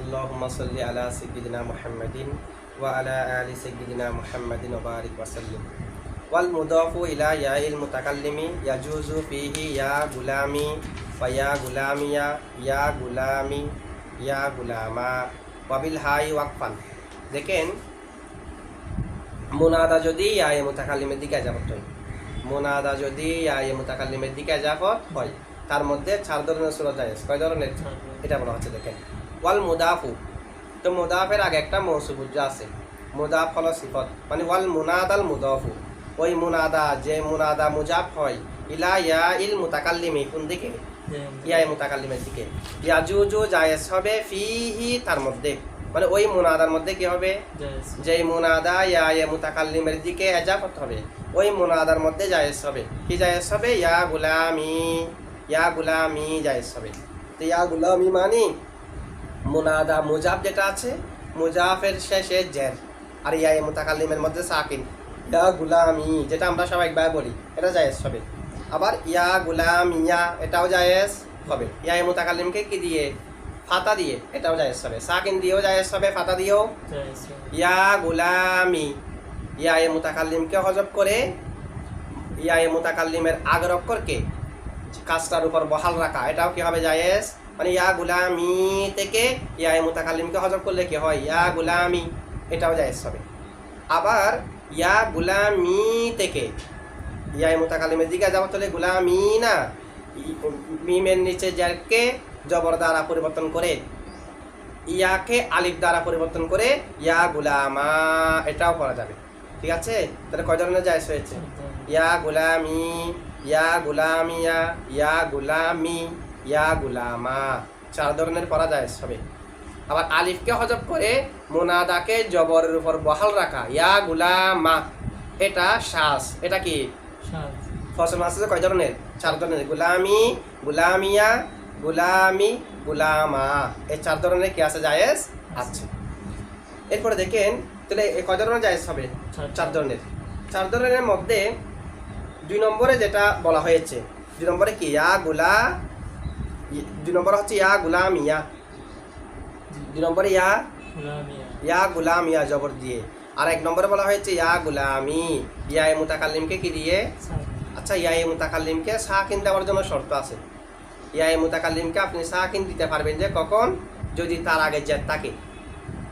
আল্লাহুম্মা সাল্লি আলা সাইয়্যিদিনা মুহাম্মাদিন ওয়া আলা আলি সাইয়্যিদিনা মুহাম্মাদিন ওয়া বারিক ওয়া সাল্লিম। ওয়াল মুদাফু ইলা ইয়াইল মুতাকাল্লিমি ইয়াজুজু ফিহি ইয়া গুলামি ওয়া ইয়া গুলামিয়া ইয়া গুলামি ইয়া গুলামা ওয়া বিল হাই ওয়াকফান। দেখেন, মুনাদা যদি ইয়া মুতাকাল্লিমের দিকে ইজাফত হয়, মুনাদা যদি ইয়া মুতাকাল্লিমের দিকে ইজাফত হয়, তার মধ্যে 4 ধরনের সূরা জায়েজ। কয় ধরনের? এটা বলা হচ্ছে। দেখেন, ওয়াল মুদাফু, তো মুদাফের আগে একটা মৌসুফ আছে। মুদাফ হলো সিফত, মানে ওয়াল মুনাদাল মুদাফু, ওই মুনাদা যে মুনাদা মুজাফ হয় ইলা ইয়াইল মুতাকাল্লিমি, কোন দিকে? ইয়া মুতাকাল্লিমের দিকে। ইয়াজুজু জায়েজ হবে ফিহি, তার মধ্যে, মানে ওই মুনাদার মধ্যে কি হবে? যেই মুনাদা ইয়া মুতাকাল্লিমের দিকে ইজাফত হবে, ওই মুনাদার মধ্যে জায়েজ হবে। কি জায়েজ হবে? ইয়া গুলামি, ইয়া গুলামি জায়েজ হবে। তো ইয়া গুলামি মানে মুনাদা মুজাফ যেটা আছে, মুজাফের শেষে জের, আর ইয়া মুতাকাল্লিমের মধ্যে সাকিন। ইয়া গুলামি যেটা আমরা সবাই একবার বলি, এটা জায়েজ হবে। আবার ইয়া গুলামিয়া, এটাও জায়েজ হবে। ইয়া মুতাকাল্লিমকে কি দিয়ে? ফাতা দিয়ে, এটাও জায়েজ হবে। সাকিন দিয়েও জায়েজ হবে, ফাতা দিয়েও। ইয়া গুলামি, ইয়া মুতাকাল্লিমকে হজব করে ইয়া মুতাকাল্লিমের আগের অক্ষরকে কাজটার উপর বহাল রাখা, এটাও কি হবে? জায়েজ। মানে ইয়া গুলামি থেকে ইয়া মুতাকাল্লিমকে হজব করলে কি হয়? ইয়া গুলামি, এটাও জায়েজ হবে। আবার ইয়া গুলামি থেকে ইয়া মুতাকাল্লিমের দিকে যাওয়া চলে গুলামি না, মিমের নিচে জারকে জবর দ্বারা পরিবর্তন করে ইয়াকে আলিফ দ্বারা পরিবর্তন করে ইয়া গুলামা, এটাও করা যাবে। ঠিক আছে? তাহলে কয় ধরনের জায়েজ হয়েছে? ইয়া গুলামি, ইয়া গুলামিয়া, ইয়া গুলামি, ইয়া গুলামা, 4 ধরনের পড়া জায়েজ হবে। আবার আলিফকে হজব করে মুনাদাকে জবরের উপর বহাল রাখা, ইয়া গুলামা, এটা শাজ। এটা কি? ফসল আছে। কয় ধরনের? 4 ধরনের। গুলামি, গুলামিয়া, গুলামি, গুলামা, এই 4 ধরনের কি আছে? জায়েজ আছে। এরপরে দেখেন, তাহলে কয় ধরনের জায়েজ হবে? 4 ধরনের। 4 ধরনের মধ্যে 2 নম্বরে যেটা বলা হয়েছে, 2 নম্বরে কি? ইয়া গুলা, 2 নম্বর হচ্ছে ইয়া গুলামিয়া, 2 নম্বরে ইয়া গুলামিয়া জবর দিয়ে। আর 1 নম্বরে বলা হয়েছে ইয়া গুলামি, ইয়া মুতাকাল্লিমকে কি দিয়ে? আচ্ছা, ইয়া মুতাকাল্লিমকে সাকিন দেওয়ার জন্য শর্ত আছে। ইয়া মুতাকাল্লিমকে আপনি সাকিন দিতে পারবেন যে কখন? যদি তার আগে জের থাকে।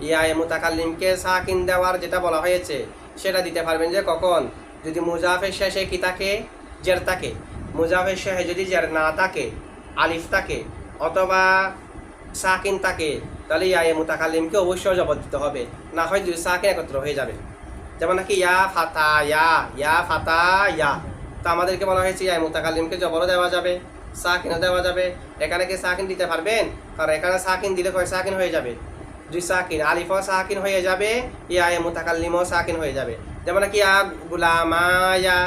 ইয়া মুতাকাল্লিমকে সাকিন দেওয়ার যেটা বলা হয়েছে সেটা দিতে পারবেন যে কখন? যদি মুজাফের শেষে কি থাকে? জের থাকে। মুজাফের শেষে যদি জের না থাকে, আলিফ থাকে অথবা সাকিন থাকে, তাহলে ইয়া মুতাকাল্লিমকে অবশ্যই জবর দিতে হবে, না হয় দুই সাকিন একত্র হয়ে যাবে। যেমন নাকি ইয়া ফাতা ইয়া, ইয়া ফাতা ইয়া, তো আমাদেরকে বলা হয়েছে ইয়া মুতাকাল্লিমকে জবরও দেওয়া যাবে, সাকিনও দেওয়া যাবে। এখানে কি সাকিন দিতে পারবেন? কারণ এখানে সাকিন দিলে কয় সাকিন হয়ে যাবে? 2 সাকিন, আলিফও সাকিন হয়ে যাবে, ইয়া মুতাকাল্লিমও সাকিন হয়ে যাবে। যেমন নাকি ইয়া গুলামায়া,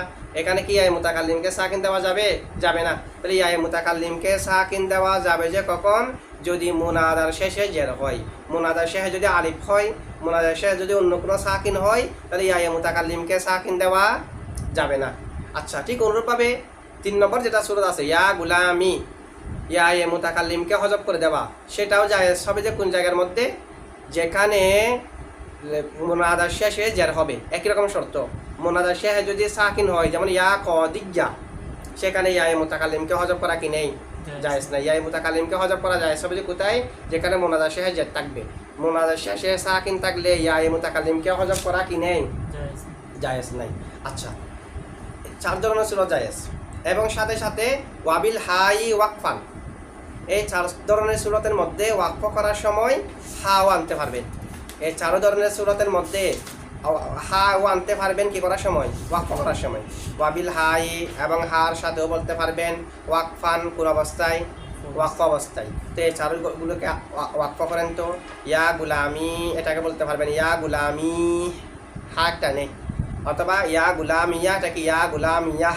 এখানে কি ইয়া মুতাকাল্লিমকে সাকিন দেওয়া যাবে? যাবে না। তাহলে ইয়া মুতাকাল্লিমকে সাকিন দেওয়া যাবে যে কখন? যদি মুনাদার শেষে জের হয়, মুনাদার শেষে যদি আলিফ হয়, মুনাদার শেষে যদি অন্য কোনো সাকিন হয়, তাহলে ইয়া মুতাকাল্লিমকে সাকিন দেওয়া যাবে না। আচ্ছা, ঠিক অনুরূপভাবে 3 নম্বর যেটা সূরা আছে ইয়া গুলামি, ইয়া মুতাকাল্লিমকে হজব করে দেওয়া, সেটাও জায়েজ হবে। যে কোন জায়গার মধ্যে? যেখানে মুনাদার শেষে জের হবে। একই রকম শর্ত, মুনাদার শেষে যদি সাকিন হয়, যেমন ইয়া কদিজ্জা, সেখানে ইয়া মুতাকাল্লিমকে হজব করা কি নেই? জায়েজ না। ইয়া মুতাকাল্লিমকে হজব করা জায়েজ হবে যে কোথায়? যেখানে মুনাদার শেষে জের থাকবে। মুনাদার শেষে সাকিন থাকলে ইয়া মুতাকাল্লিমকে হজব করা কি নেই? জায়েজ নাই। আচ্ছা, 4 ধরনের সূরা জায়েজ। এবং সাথে সাথে ওয়াবিল হাই ওয়াকফান, এই 4 ধরনের সূরাতের মধ্যে ওয়াকফ করার সময় হাও আনতে পারবেন। এই 4 ধরনের সূরাতের মধ্যে হাও আনতে পারবেন কি করার সময়? ওয়াকফ করার সময়। ওয়াবিল হাই, এবং হার সাথেও বলতে পারবেন ওয়াকফান, কোন অবস্থায়? ওয়াকফ অবস্থায়। তো এই 4গুলোকে ওয়াকফ করেন। তো ইয়া গুলামি, এটাকে বলতে পারবেন ইয়া গুলামি, হা একটা নেই, অথবা ইয়া গুলামিয়া, এটাকে ইয়া গুলামিয়া,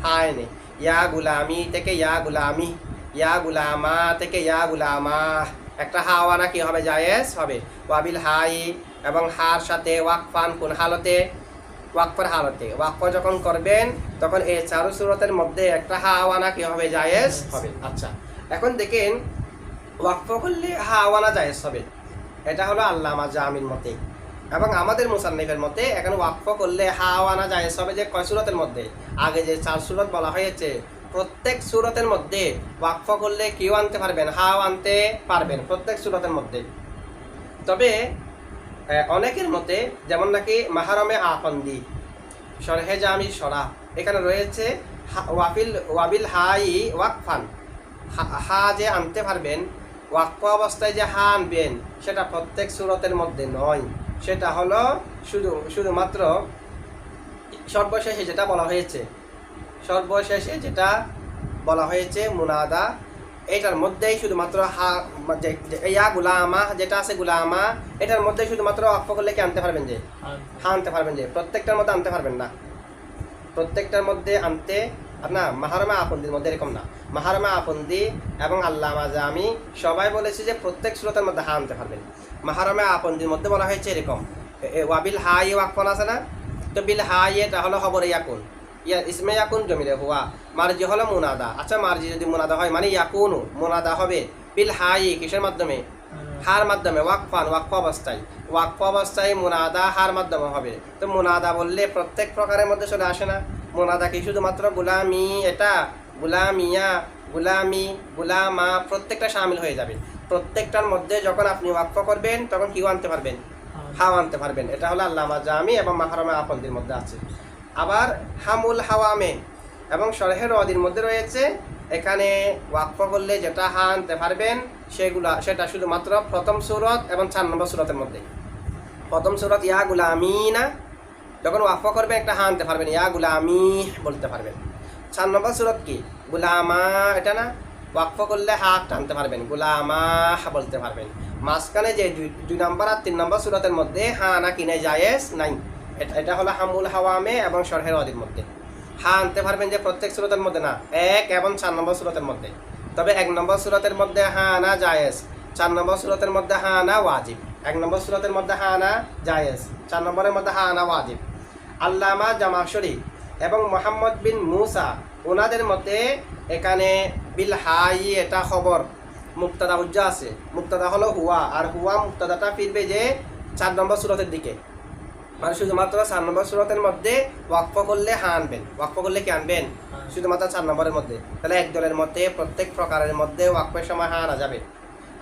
হায় নেই। ইয়া গুলামি থেকে ইয়া গুলামি, ইয়া গুলামা থেকে ইয়া গুলামা, একটা হাওয়ানা কি হবে? জায়েজ হবে। ওয়াবিল হাই, এবং হার সাথে ওয়াকফান, কোন হালতে? ওয়াকফের হালতে। ওয়াকফ যখন করবেন তখন এই 4 সূরাতের মধ্যে একটা হাওয়ানা কি হবে? জায়েজ হবে। আচ্ছা, এখন দেখেন ওয়াকফ করলে হাওয়ানা জায়েজ হবে। এটা হলো আল্লামা জামির মতে। এবং আমাদের মুসান্নিফের মতে এখানে ওয়াকফ করলে হাও আনা জায়েজ হবে যে কয় সূরতের মধ্যে? আগে যে 4 সূরত বলা হয়েছে, প্রত্যেক সূরতের মধ্যে ওয়াকফ করলে কিও আনতে পারবেন, হাও আনতে পারবেন প্রত্যেক সূরতের মধ্যে। তবে অনেকের মতে, যেমন নাকি মাহারমে আকন্দি, শরহে জামি সরা, এখানে রয়েছে ওয়াবিল হাই ওয়াকফান, হা যে আনতে পারবেন, ওয়াকফ অবস্থায় যে হা আনবেন সেটা প্রত্যেক সূরতের মধ্যে নয়, সেটা হলো শুধুমাত্র সর্বশেষে যেটা বলা হয়েছে, সর্বশেষে যেটা বলা হয়েছে মুনাদা, এটার মধ্যেই শুধুমাত্র হা ইয়া গুলামা যেটা আছে গুলামা, এটার মধ্যে শুধুমাত্র ওয়াকফ করলে কি আনতে পারবেন যে হা আনতে পারবেন, যে প্রত্যেকটার মধ্যে আনতে পারবেন না, প্রত্যেকটার মধ্যে আনতে না। মাহারমা আপন্দির মধ্যে এরকম না। মাহারমা আপন্দি এবং আল্লামা জামি সবাই বলেছে যে প্রত্যেক সূরতের মধ্যে হা আনতে পারবেন। মাহারমা আপন্দির মধ্যে বলা হয়েছে এরকম, ওয়াবিল হাই ওয়াকফন আছে না, তো বিল হাই এটা হলো খবর ইয়াকুন, ইসমে ইয়াকুন জমিলে হুয়া, মার্জি হলো মুনাদা। আচ্ছা, মার্জি যদি মুনাদা হয় মানে ইয়াকুনু মুনাদা হবে বিল হাই, কিসের মাধ্যমে? হার মাধ্যমে। ওয়াকফান ওয়াকফ অবস্থায়, ওয়াকফ অবস্থায় মুনাদা হার মাধ্যমে হবে। তো মুনাদা বললে প্রত্যেক প্রকারের মধ্যে চলে আসে না। মুনাদা কি শুধুমাত্র গুলামি, এটা গুলামিয়া, গুলামি, গুলামা প্রত্যেকটা শামিল হয়ে যাবে। প্রত্যেকটার মধ্যে যখন আপনি ওয়াকফ করবেন তখন কিও আনতে পারবেন, হাও আনতে পারবেন। এটা হলো আল্লামা জামি এবং মাহারমা আপন্দির মধ্যে আছে। আবার হামুল হাওয়ামে এবং শরহের রদির মধ্যে রয়েছে, এখানে ওয়াকফ করলে যেটা হা আনতে পারবেন সেটা শুধুমাত্র প্রথম সূরত এবং 4 নম্বর সূরতের মধ্যে। প্রথম সূরত ইয়া গুলামিনা, যখন ওয়াকফ করবেন একটা হা আনতে পারবেন, ইয়া গুলামি বলতে পারবেন। 4 নম্বর সূরত কি? গুলামা, এটা না, ওয়াকফ করলে হা টানতে পারবেন, গুলামা বলতে পারবেন। মাঝখানে যে 2 নম্বর আর 3 নম্বর সূরতের মধ্যে হা আনা কিনে জায়েজ নাই। এটা হলো হামুল হাওয়ামে এবং শরহের ওয়াদির মধ্যে। হা আনতে পারবেন যে প্রত্যেক সূরতের মধ্যে না, 1 এবং 4 নম্বর সূরতের মধ্যে। তবে 1 নম্বর সূরতের মধ্যে হা আনা জায়েজ, 4 নম্বর সূরতের মধ্যে হা আনা ওয়াজিব। 1 নম্বর সূরতের মধ্যে হা আনা জায়েজ, 4 নম্বরের মধ্যে হা আনা ওয়াজিব। আল্লামা জামাশরি এবং মোহাম্মদ বিন মুসা ওনাদের মতে এখানে বিল হাই এটা খবর, মুক্তাদা উজ্জা আছে, মুক্তাদা হলো হুয়া, আর হুয়া মুক্তাদাটা ফিরবে যে 4 নম্বর সূরতের দিকে। মানে শুধুমাত্র 4 নম্বর সূরতের মধ্যে ওয়াকফ করলে হা আনবেন। ওয়াকফ করলে কি আনবেন? শুধুমাত্র 4 নম্বরের মধ্যে। তাহলে এক দলের মধ্যে প্রত্যেক প্রকারের মধ্যে ওয়াকফের সময় হা আনা যাবে।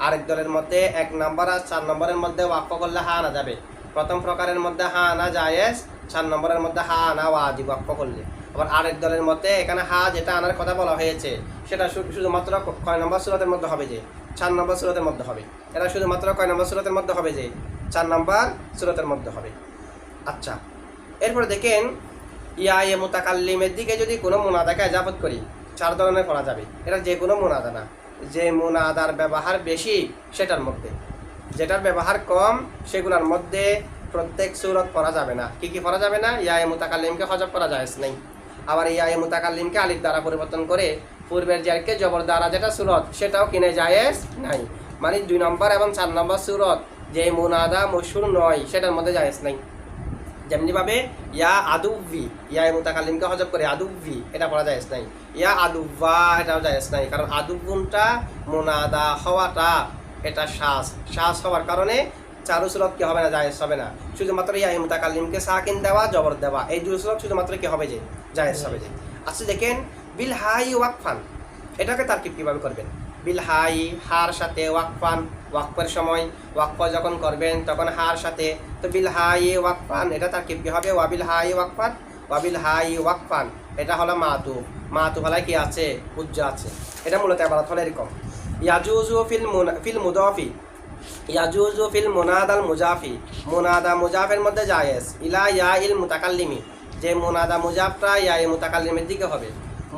আরেক দলের মধ্যে 1 নম্বর আর 4 নম্বরের মধ্যে ওয়াকফ করলে হা আনা যাবে। প্রথম প্রকারের মধ্যে হা আনা জায়েজ, 4 নম্বরের মধ্যে হা আনা ওয়াজিব ওয়াকফ করলে। আবার আরেক দলের মধ্যে এখানে হা যেটা আনার কথা বলা হয়েছে সেটা শুধুমাত্র কয় নম্বর সূরতের মধ্যে হবে, যে 4 নম্বর সূরতের মধ্যে হবে। এটা শুধুমাত্র কয় নম্বর সূরতের মধ্যে হবে, যে 4 নম্বর সূরতের মধ্যে হবে। আচ্ছা, এরপরে দেখেন ইয়া মুতাকাল্লিমের দিকে যদি কোনো মুনাদাকে ইজাফত করি 4 ধরনের করা যাবে। এটা যে কোনো মুনাদা না, যে মুনাদার ব্যবহার বেশি সেটার মধ্যে, যেটার ব্যবহার কম সেগুলোর মধ্যে প্রত্যেক সূরত পড়া যাবে না। কি কি পড়া যাবে না? ইয়া মুতাকাল্লিমকে হজব করা জায়েজ নেই। আবার ইয়া মুতাকাল্লিমকে আলিফ দ্বারা পরিবর্তন করে পূর্বের জারকে জবর দ্বারা যেটা সূরত সেটাও কিনে জায়েজ নাই। মানে 2 নম্বর এবং 4 নম্বর সূরত যে মুনাদা মশহুর নয় সেটার মধ্যে জায়েজ নাই। যেমনিভাবে ইয়া আদুভি, ইয়া মুতাকাল্লিমকে হজব করে আদুভি এটা পড়া জায়েজ নাই। ইয়া আদুভা এটাও জায়েজ নাই, কারণ আদুগুনটা মুনাদা হওয়াটা এটা শ্বাস হওয়ার কারণে 4 সূরত কি হবে না, জায়েজ হবে না। শুধুমাত্র ইয়া মুতাকাল্লিমকে সাকিন দেওয়া, জবর দেওয়া, এই 2 সূরত শুধুমাত্র কি হবে, যে জায়েজ হবে। যে আচ্ছা দেখেন বিল হাই ওয়াকফান, এটাকে তারকিব কিভাবে করবেন? বিল হাই, হার সাথে ওয়াকফান, ওয়াকফের সময় ওয়াকফ যখন করবেন তখন হার সাথে। তো বিল হাই ওয়াকফান এটা তারকিব কি হবে? ওয়াবিল হাই ওয়াকফান, ওয়াবিল হাই ওয়াকফান এটা হলো মাতুফ। মাতুফ হলে কি আছে? উজ্জা আছে। এটা মূলত ইবারত হলো এরকম, ইয়াজুজু ফিল মুদাফি, ইয়াজুজু ফিল মুনাদাল মুজাফি, মুনাদা মুজাফের মধ্যে জায়েজ ইলা ইয়া ইল মুতাকাল্লিমি, যে মুনাদা মুজাফটা ইয়া মুতাকাল্লিমের দিকে হবে।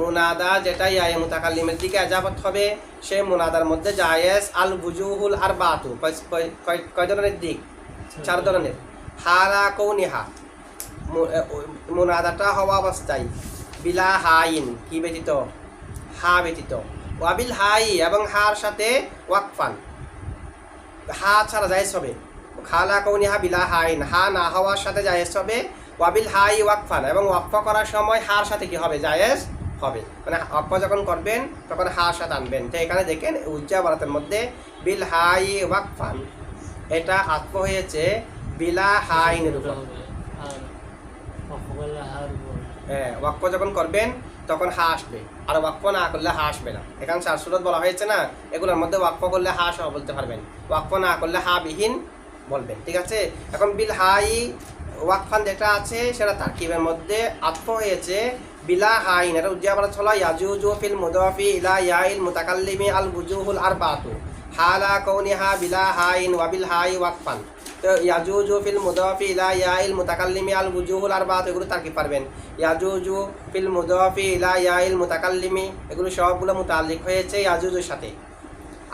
মুনাদা যেটা ইয়া মুতাকাল্লিমের দিকে ইজাফত হবে সে মুনাদার মধ্যে জায়েজ আল বুজুহুল আরবাতু, কয় ধরনের দিক? 4 ধরনের। হারা কৌনিহা, মুনাদাটা হওয়া অবস্থায়, বিলা হাইন কি ব্যতীত? হা ব্যতীত। ওয়াবিল হাই এবং হার সাথে ওয়াকফান, হা ছাড়া জায়েজ হবে। খালা কৌনিহা বিলা হাইন, হা না হওয়ার সাথে জায়েজ হবে। ওয়াবিল হাই ওয়াকফান এবং ওয়াকফ করার সময় হার সাথে কি হবে? জায়েজ হবে। মানে ওয়াকফ যখন করবেন তখন হার সাথে আনবেন। তো এখানে দেখেন উজ্জা বারাতের মধ্যে বিল হাই ওয়াকফান, এটা আত্ম হয়েছে বিলা হাইনের উপর। আর অফগলে হার উপর হ্যাঁ, ওয়াক্ফ যখন করবেন তখন হা আসবে, আর ওয়াক্ফ না করলে হা আসবে না। এখানে 4 সূরত বলা হয়েছে না, এগুলোর মধ্যে ওয়াক্ফ করলে হা সহ বলতে পারবেন, ওয়াক্ফ না করলে হা বিহীন বলবেন, ঠিক আছে। এখন বিল হাই ওয়াকফান যেটা আছে সেটা তারকিবের মধ্যে আত্ম হয়েছে বিলা হাইন, এটা উজ্জাবারাত হলো ইয়াজুজু ফিল মুদাফি ইলা ইয়াইল মুতাকাল্লিমি আল বুজুহুল আরবাতু হালা কাউনিহা বিলা হাইন ওয়া বিল হাই ওয়াকফান। তো ইয়াজুজু ফিল মুদাফি ইলা ইয়াইল মুতাকাল্লিমি আল বুজুহুল আরবাতু এগুলো তারকিব পারবেন। ইয়াজুজু ফিল মুদাফি ইলা ইয়াইল মুতাকাল্লিমি এগুলো সবগুলো মুতাআল্লিক হয়েছে ইয়াজুজুর সাথে,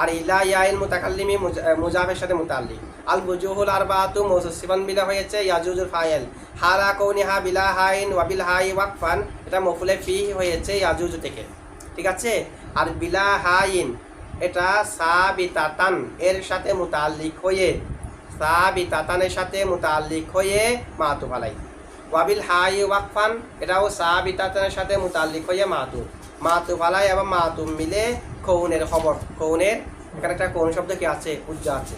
আর ইলা ইয়াইল মুতাকাল্লিমি মুজাফের সাথে মুতাআল্লিক। আল বুজুহুল আরবাতু মওসুফ সিফান বিলা হয়েছে ইয়াজুজুল ফাইল। হালা কাউনিহা বিলা হাইন ওয়া বিল হাই ওয়াকফান এটা মফুলে ফি হয়েছে ইয়াজুজু থেকে, ঠিক আছে। আর বিলা হাইন এটা সাবিতাতান এর সাথে মুতাআল্লিক হয়ে, সাবিতাতানের সাথে মুতাআল্লিক হয়ে মাতুফ আলাই। ওয়া বিল হাই ওয়াকফান এটাও সাবিতাতানের সাথে মুতাআল্লিক হয়ে মাতুফ আলাই এবং মাতুফ মিলে কৌনের খবর, কৌনের এখানে একটা কৌন শব্দ কি আছে, উজ্জা আছে।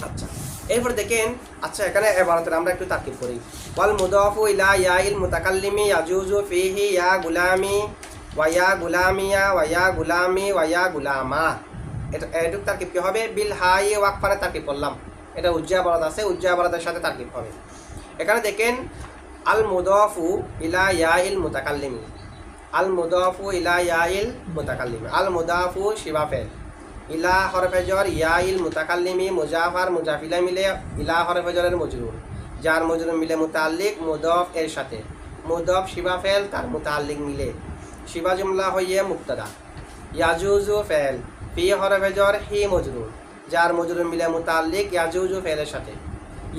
আচ্ছা, এরপর দেখেন, আচ্ছা এখানে এবারতের আমরা একটু তারকিব করি। ওয়াল মুদাফু ইলা ইয়াইল মুতাকাল্লিমি ইয়াজুজু ফিহি ইয়া গুলামি ওয়া ইয়া গুলামিয়া ওয়া ইয়া গুলামি ওয়া ইয়া গুলামা। এটা এটুক তারকিব কি হবে, বিল হাই ওয়াকফানে তারকিব করলাম, এটা উজ্জা বরাদ আছে, উজ্জা বরাদের সাথে তারকিব হবে। এখানে দেখেন আল মুদাফু ইলা ইয়াইল মুতাকাল্লিমি, আল মুদাফু ইলা ইয়াইল মুতাকাল্লিমি, আল মুদাফু শিবা ফেল, ইলা হরফে জর ইয়াইল মুতাকাল্লিমি মুজাফার মুজাফিলা মিলে ইলা হরফে জরের মজরুর, যার মজরুর মিলে মুতাআল্লিক মুদাফ এর সাথে, মুদাফ শিবা ফেল তার মুতাআল্লিক মিলে, শিবা জুমলা হইয়ে মুবতাদা, ইয়াজুজু ফেল ফি হরফে জর হি মজরুর, যার মজরুর মিলে মুতাআল্লিক ইয়াজুজু ফেলের সাথে।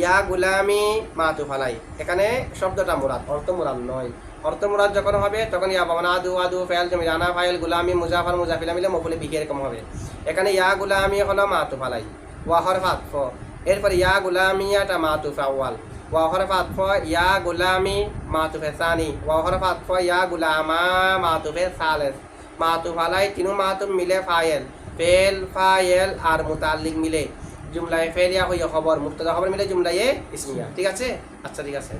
ইয়া গুলামি মাতুফ আলাই, এখানে শব্দটা মুরাদ, অর্থ মুরাদ নয়। অর্থ মুরাদ যখন হবে তখন ইয়া বাবানা আদু আদু ফেল জমিরানা ফাইল গুলামি মুজাফার মুজাফিলা মিলে মফুলে বিহি এরকম হবে। এখানে ইয়া গুলামি হলো মাতুফ আলাই, ওয়া হরফ আতফ, এরপর ইয়া গুলামিয়াটা মাতুফ আউয়াল, ওয়া হরফ আতফ ইয়া গুলামি মাতুফে সানি, ওয়া হরফ আতফ ইয়া গুলামা মাতুফে সালেস। মাতুফ আলাই তিনু মাতুফ মিলে ফাইল, ফেল ফাইল আর মুতাআল্লিক মিলে জুমলায়ে ফেলিয়া হইয়া খবর, মুবতাদা খবর মিলে জুমলায়ে ইসমিয়া, ঠিক আছে। আচ্ছা ঠিক আছে।